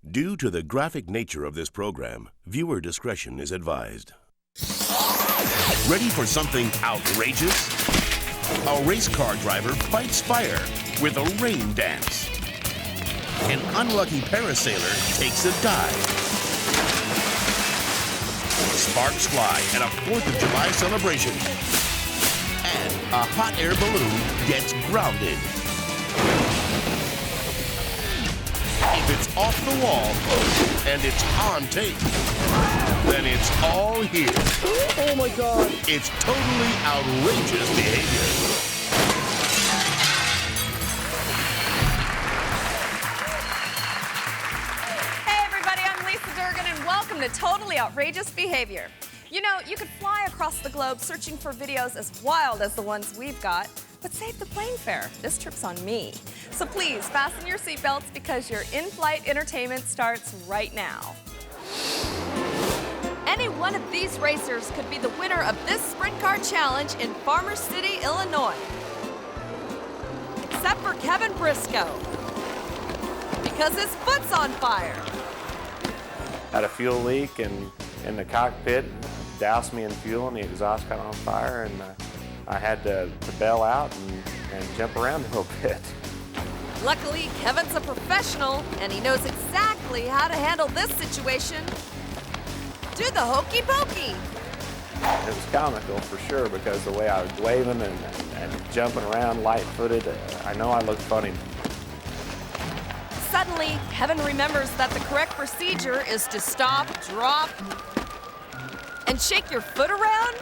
Due to the graphic nature of this program, viewer discretion is advised. Ready for something outrageous? A race car driver fights fire with a rain dance. An unlucky parasailer takes a dive. Sparks fly at a 4th of July celebration. And a hot air balloon gets grounded. If it's off the wall and it's on tape, then it's all here. Oh my God. It's totally outrageous behavior. Welcome to Totally Outrageous Behavior. You know, you could fly across the globe searching for videos as wild as the ones we've got, but save the plane fare. This trip's on me. So please, fasten your seatbelts because your in-flight entertainment starts right now. Any one of these racers could be the winner of this sprint car challenge in Farmer City, Illinois. Except for Kevin Briscoe, because his foot's on fire. Had a fuel leak in the cockpit, doused me in fuel and the exhaust caught on fire, and I had to bail out and jump around a little bit. Luckily, Kevin's a professional and he knows exactly how to handle this situation. Do the hokey pokey. It was comical for sure because the way I was waving and jumping around light-footed, I know I looked funny. Suddenly, Kevin remembers that the correct procedure is to stop, drop, and shake your foot around.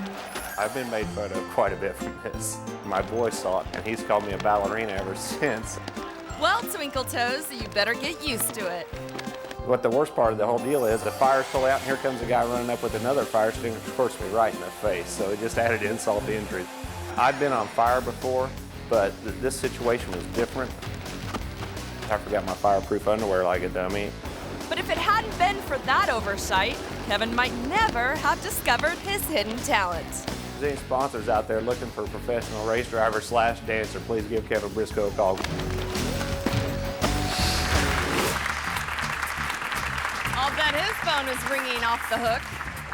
I've been made fun of quite a bit for this. My boy saw it, and he's called me a ballerina ever since. Well, Twinkle Toes, you better get used to it. What the worst part of the whole deal is, the fire's totally out, and here comes a guy running up with another fire extinguisher, torched me right in the face, so it just added insult to injury. I'd been on fire before, but this situation was different. I forgot my fireproof underwear like a dummy. But if it hadn't been for that oversight, Kevin might never have discovered his hidden talent. If there's any sponsors out there looking for a professional race driver / dancer, please give Kevin Briscoe a call. I'll bet his phone is ringing off the hook.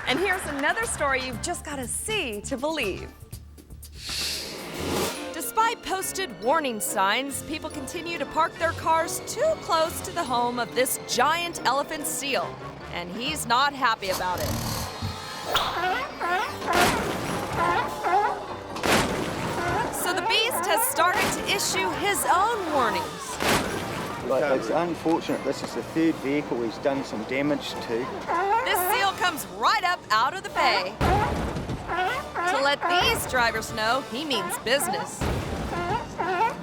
And here's another story you've just got to see to believe. Despite posted warning signs, people continue to park their cars too close to the home of this giant elephant seal, and he's not happy about it. So the beast has started to issue his own warnings. Look, it's unfortunate. This is the 3rd vehicle he's done some damage to. This seal comes right up out of the bay to let these drivers know he means business.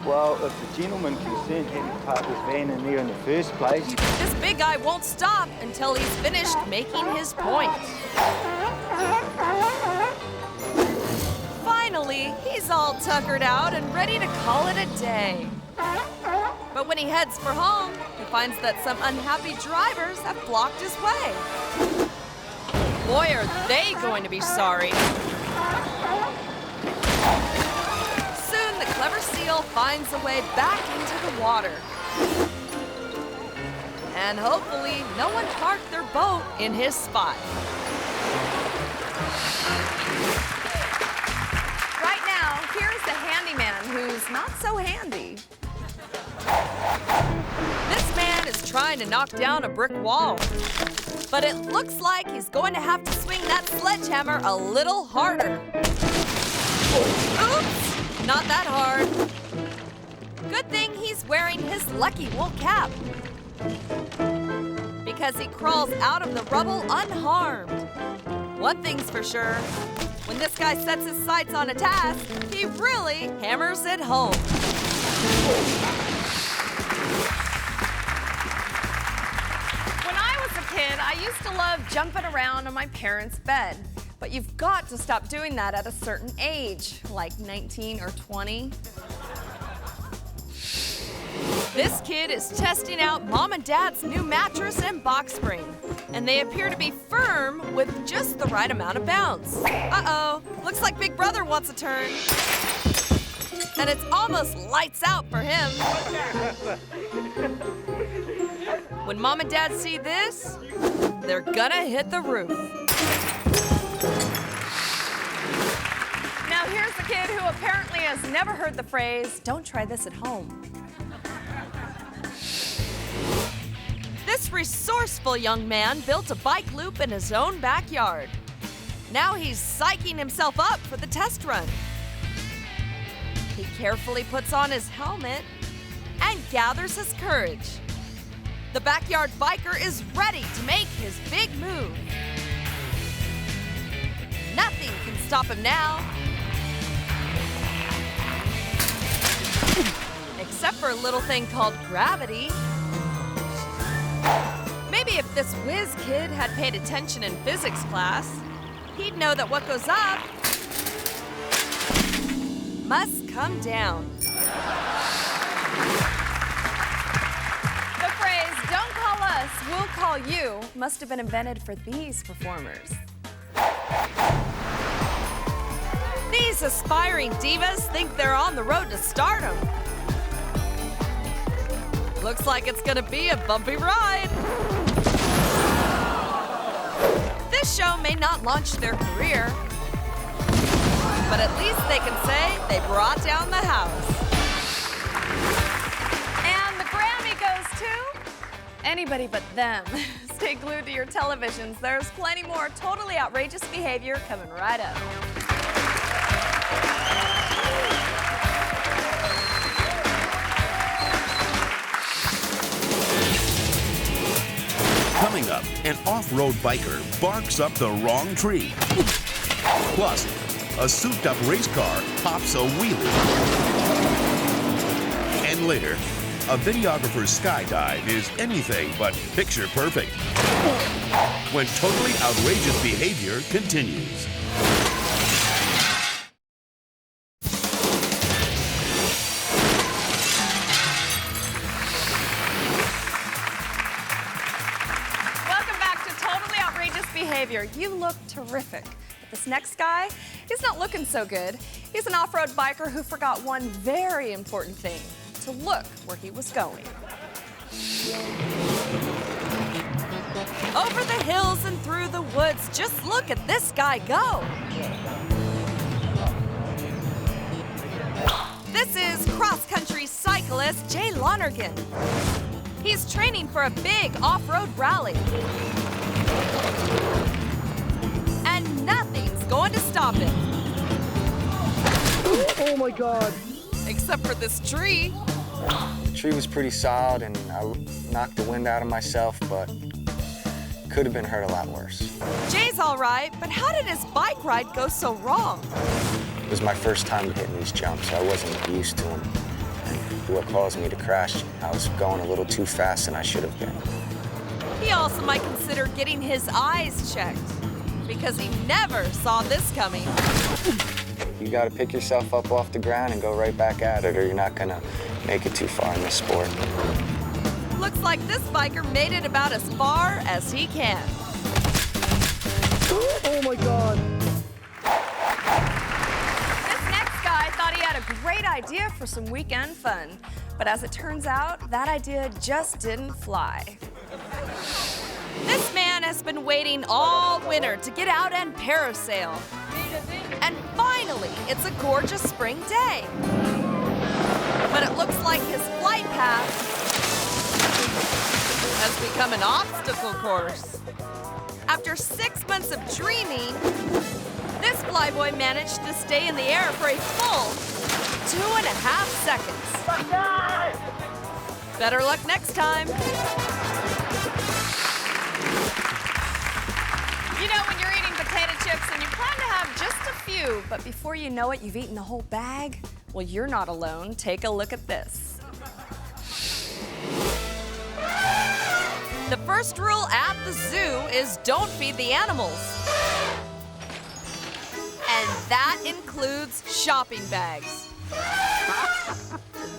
Well, if the gentleman concerned hadn't parked his van in there in the first place. This big guy won't stop until he's finished making his point. Finally, he's all tuckered out and ready to call it a day. But when he heads for home, he finds that some unhappy drivers have blocked his way. Boy, are they going to be sorry. Soon, the clever seal finds a way back into the water. And hopefully, no one parked their boat in his spot. Right now, here's the handyman who's not so handy. This man is trying to knock down a brick wall. But it looks like he's going to have to swing that sledgehammer a little harder. Oops, not that hard. Good thing he's wearing his lucky wool cap, because he crawls out of the rubble unharmed. One thing's for sure, when this guy sets his sights on a task, he really hammers it home. I used to love jumping around on my parents' bed, but you've got to stop doing that at a certain age, like 19 or 20. This kid is testing out Mom and Dad's new mattress and box spring, and they appear to be firm with just the right amount of bounce. Uh-oh, looks like Big Brother wants a turn. And it's almost lights out for him. when Mom and Dad see this, they're gonna hit the roof. Now here's a kid who apparently has never heard the phrase, "Don't try this at home." This resourceful young man built a bike loop in his own backyard. Now he's psyching himself up for the test run. He carefully puts on his helmet and gathers his courage. The backyard biker is ready to make his big move. Nothing can stop him now. Except for a little thing called gravity. Maybe if this whiz kid had paid attention in physics class, he'd know that what goes up must come down. The phrase, "Don't call us, we'll call you," must have been invented for these performers. These aspiring divas think they're on the road to stardom. Looks like it's gonna be a bumpy ride. This show may not launch their career, but at least they can say they brought down the house. And the Grammy goes to anybody but them. Stay glued to your televisions. There's plenty more totally outrageous behavior coming right up. Coming up, an off-road biker barks up the wrong tree. Plus, a souped-up race car pops a wheelie. And later, a videographer's skydive is anything but picture perfect. When totally outrageous behavior continues. You look terrific. But this next guy, he's not looking so good. He's an off-road biker who forgot one very important thing, to look where he was going. Over the hills and through the woods, just look at this guy go. This is cross-country cyclist Jay Lonergan. He's training for a big off-road rally. And nothing's going to stop him. Oh my God. Except for this tree. The tree was pretty solid and I knocked the wind out of myself, but could have been hurt a lot worse. Jay's all right, but how did his bike ride go so wrong? It was my first time hitting these jumps, so I wasn't used to them. And what caused me to crash, I was going a little too fast than I should have been. He also might consider getting his eyes checked, because he never saw this coming. You got to pick yourself up off the ground and go right back at it, or you're not going to make it too far in this sport. Looks like this biker made it about as far as he can. Oh my God. This next guy thought he had a great idea for some weekend fun, but as it turns out, that idea just didn't fly. This man has been waiting all winter to get out and parasail. And finally, it's a gorgeous spring day. But it looks like his flight path has become an obstacle course. After 6 months of dreaming, this flyboy managed to stay in the air for a full 2.5 seconds. Better luck next time. You know, when you're eating potato chips and you plan to have just a few, but before you know it, you've eaten the whole bag? Well, you're not alone. Take a look at this. The first rule at the zoo is don't feed the animals. And that includes shopping bags.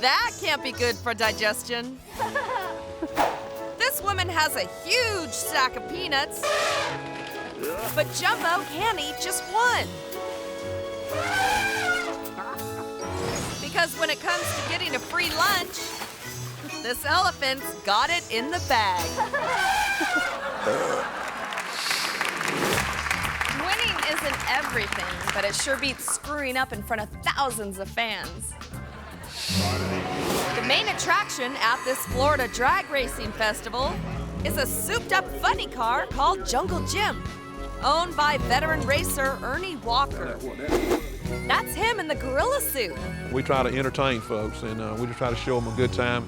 That can't be good for digestion. This woman has a huge sack of peanuts, but Jumbo can't eat just one. Because when it comes to getting a free lunch, this elephant's got it in the bag. Winning isn't everything, but it sure beats screwing up in front of thousands of fans. The main attraction at this Florida drag racing festival is a souped-up funny car called Jungle Jim, owned by veteran racer Ernie Walker. That's him in the gorilla suit. We try to entertain folks, and we just try to show them a good time.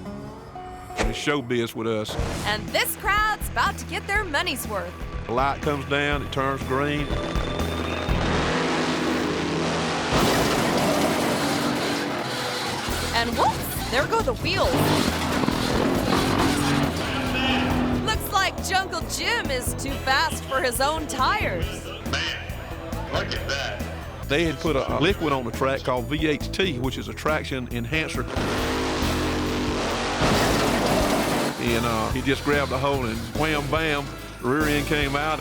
And it's showbiz with us. And this crowd's about to get their money's worth. The light comes down, it turns green. And whoops, there go the wheels. Looks like Jungle Jim is too fast for his own tires. Man, look at that. They had put a liquid on the track called VHT, which is a traction enhancer. And he just grabbed a hold and wham, bam, the rear end came out.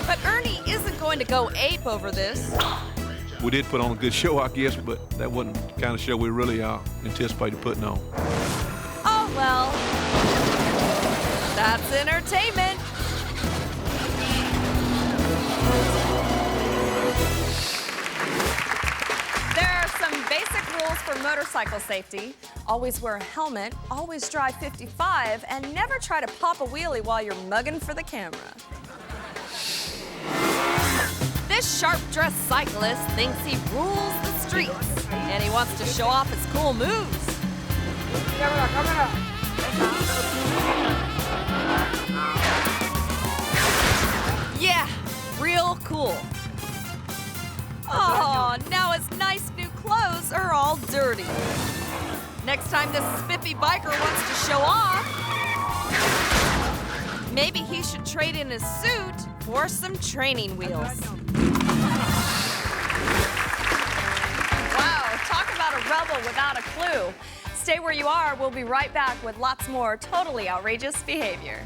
But Ernie isn't going to go ape over this. We did put on a good show, I guess, but that wasn't the kind of show we really anticipated putting on. Oh, well, that's entertainment. There are some basic rules for motorcycle safety. Always wear a helmet, always drive 55, and never try to pop a wheelie while you're mugging for the camera. This sharp-dressed cyclist thinks he rules the streets, and he wants to show off his cool moves. Yeah, real cool. Oh, now his nice new clothes are all dirty. Next time this spiffy biker wants to show off, maybe he should trade in his suit for some training wheels. Wow, talk about a rebel without a clue. Stay where you are. We'll be right back with lots more totally outrageous behavior.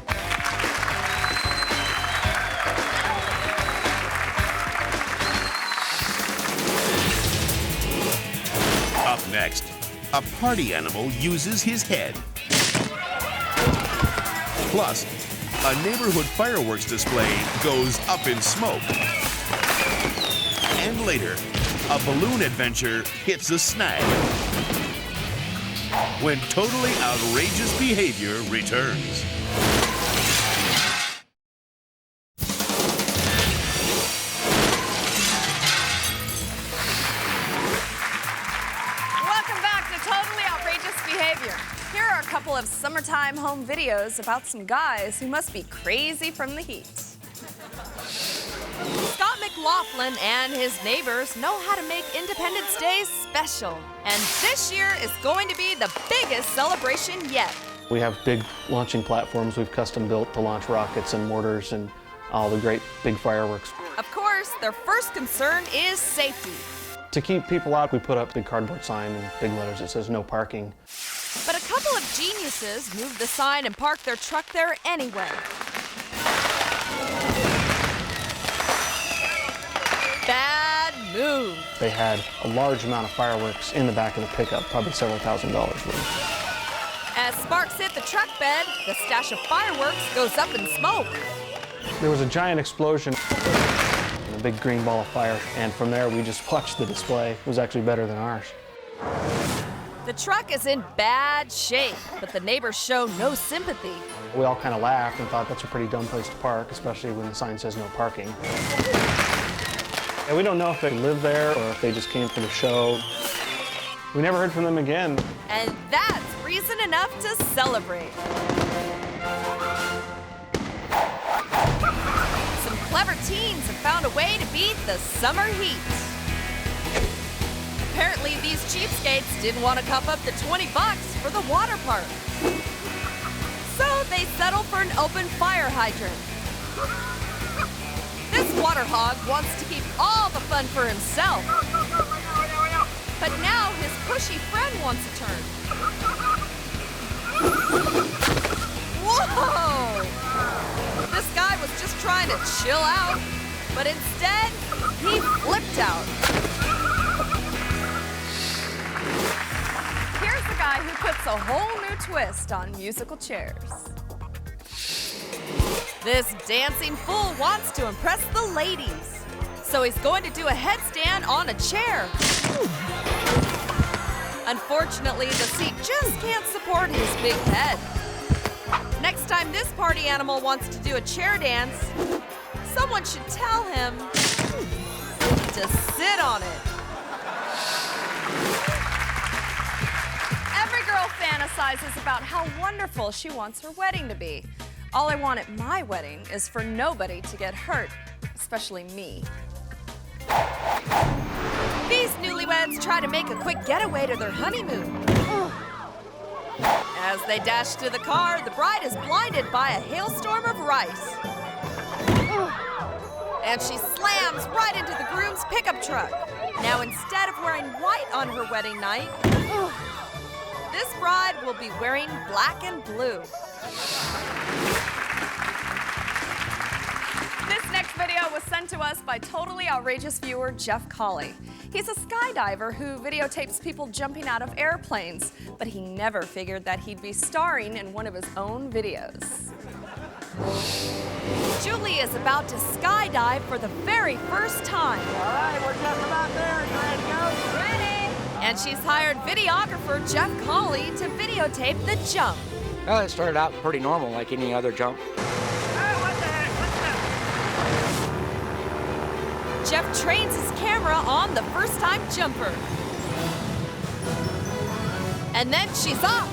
Up next, a party animal uses his head. Plus, a neighborhood fireworks display goes up in smoke. And later, a balloon adventure hits a snag. When totally outrageous behavior returns. Welcome back to Totally Outrageous Behavior. Here are a couple of summertime home videos about some guys who must be crazy from the heat. Scott McLaughlin and his neighbors know how to make Independence Day special. And this year is going to be the biggest celebration yet. We have big launching platforms we've custom built to launch rockets and mortars and all the great big fireworks. Of course, their first concern is safety. To keep people out, we put up a big cardboard sign in big letters that says no parking. But a couple of geniuses moved the sign and parked their truck there anyway. Bad move. They had a large amount of fireworks in the back of the pickup, probably several $1,000s worth. As sparks hit the truck bed, the stash of fireworks goes up in smoke. There was a giant explosion, and a big green ball of fire, and from there we just watched the display. It was actually better than ours. The truck is in bad shape, but the neighbors show no sympathy. We all kind of laughed and thought that's a pretty dumb place to park, especially when the sign says no parking. And we don't know if they live there or if they just came for the show. We never heard from them again. And that's reason enough to celebrate. Some clever teens have found a way to beat the summer heat. Apparently, these cheapskates didn't want to cuff up the $20 for the water park. So they settled for an open fire hydrant. This water hog wants to keep all the fun for himself. But now his pushy friend wants a turn. Whoa! This guy was just trying to chill out, but instead, he flipped out. Here's the guy who puts a whole new twist on musical chairs. This dancing fool wants to impress the ladies, so he's going to do a headstand on a chair. Unfortunately, the seat just can't support his big head. Next time this party animal wants to do a chair dance, someone should tell him to sit on it. Every girl fantasizes about how wonderful she wants her wedding to be. All I want at my wedding is for nobody to get hurt, especially me. These newlyweds try to make a quick getaway to their honeymoon. As they dash to the car, the bride is blinded by a hailstorm of rice. And she slams right into the groom's pickup truck. Now, instead of wearing white on her wedding night, this bride will be wearing black and blue. This next video was sent to us by totally outrageous viewer Jeff Colley. He's a skydiver who videotapes people jumping out of airplanes, but he never figured that he'd be starring in one of his own videos. Julie is about to skydive for the very first time. All right, we're just about there. You ready to go? Ready! And she's hired videographer Jeff Colley to videotape the jump. Well, it started out pretty normal, like any other jump. Jeff trains his camera on the first-time jumper. And then she's off,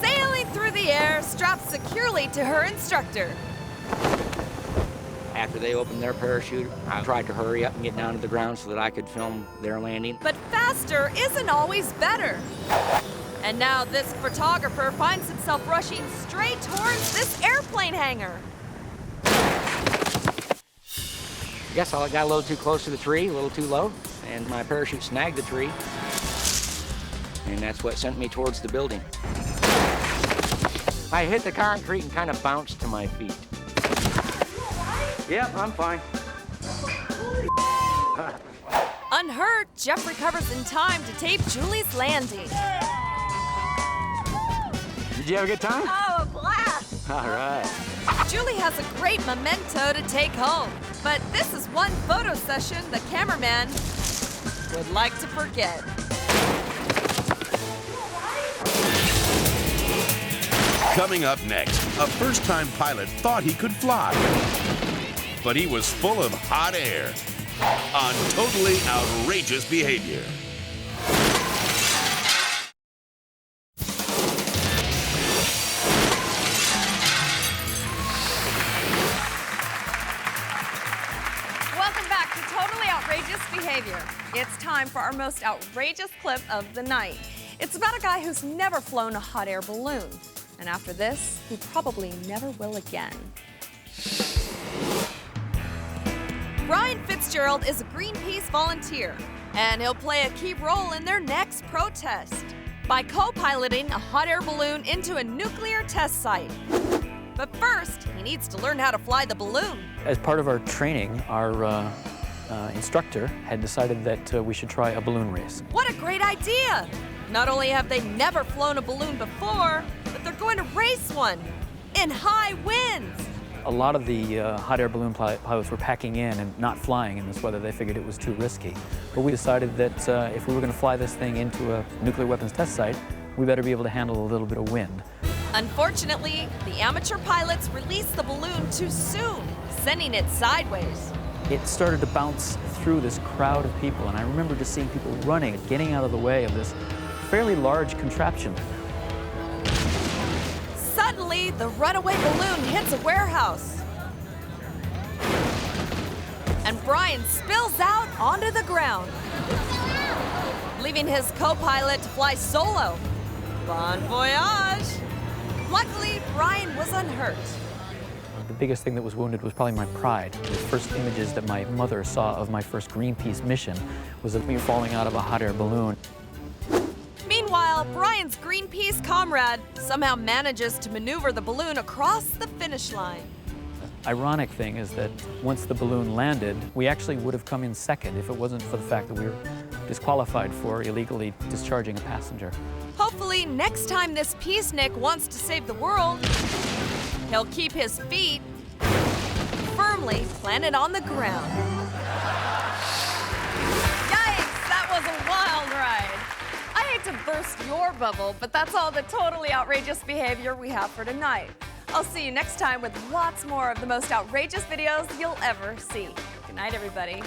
sailing through the air, strapped securely to her instructor. After they opened their parachute, I tried to hurry up and get down to the ground so that I could film their landing. But faster isn't always better. And now this photographer finds himself rushing straight towards this airplane hangar. I guess I got a little too close to the tree, a little too low, and my parachute snagged the tree. And that's what sent me towards the building. I hit the concrete and kind of bounced to my feet. Yep, I'm fine. Unhurt, Jeff recovers in time to tape Julie's landing. Did you have a good time? Oh, a blast! All right. Julie has a great memento to take home, but this is one photo session the cameraman would like to forget. Coming up next, a first-time pilot thought he could fly, but he was full of hot air on totally outrageous behavior. Welcome back to Totally Outrageous Behavior. It's time for our most outrageous clip of the night. It's about a guy who's never flown a hot air balloon. And after this, he probably never will again. Brian Fitzgerald is a Greenpeace volunteer, and he'll play a key role in their next protest by co-piloting a hot air balloon into a nuclear test site. But first, he needs to learn how to fly the balloon. As part of our training, our instructor had decided that we should try a balloon race. What a great idea! Not only have they never flown a balloon before, but they're going to race one in high winds. A lot of the hot air balloon pilots were packing in and not flying in this weather. They figured it was too risky. But we decided that if we were going to fly this thing into a nuclear weapons test site, we better be able to handle a little bit of wind. Unfortunately, the amateur pilots released the balloon too soon, sending it sideways. It started to bounce through this crowd of people, and I remember just seeing people running, getting out of the way of this fairly large contraption. Suddenly, the runaway balloon hits a warehouse. And Brian spills out onto the ground, leaving his co-pilot to fly solo. Bon voyage! Luckily, Brian was unhurt. The biggest thing that was wounded was probably my pride. The first images that my mother saw of my first Greenpeace mission was of me falling out of a hot air balloon. Meanwhile, Brian's Greenpeace comrade somehow manages to maneuver the balloon across the finish line. Ironic thing is that once the balloon landed, we actually would have come in second if it wasn't for the fact that we were disqualified for illegally discharging a passenger. Hopefully Hopefully, next time this peacenik wants to save the world, he'll keep his feet firmly planted on the ground. Yikes, that was a wild ride. I hate to burst your bubble, but that's all the totally outrageous behavior we have for tonight. I'll see you next time with lots more of the most outrageous videos you'll ever see. Good night, everybody.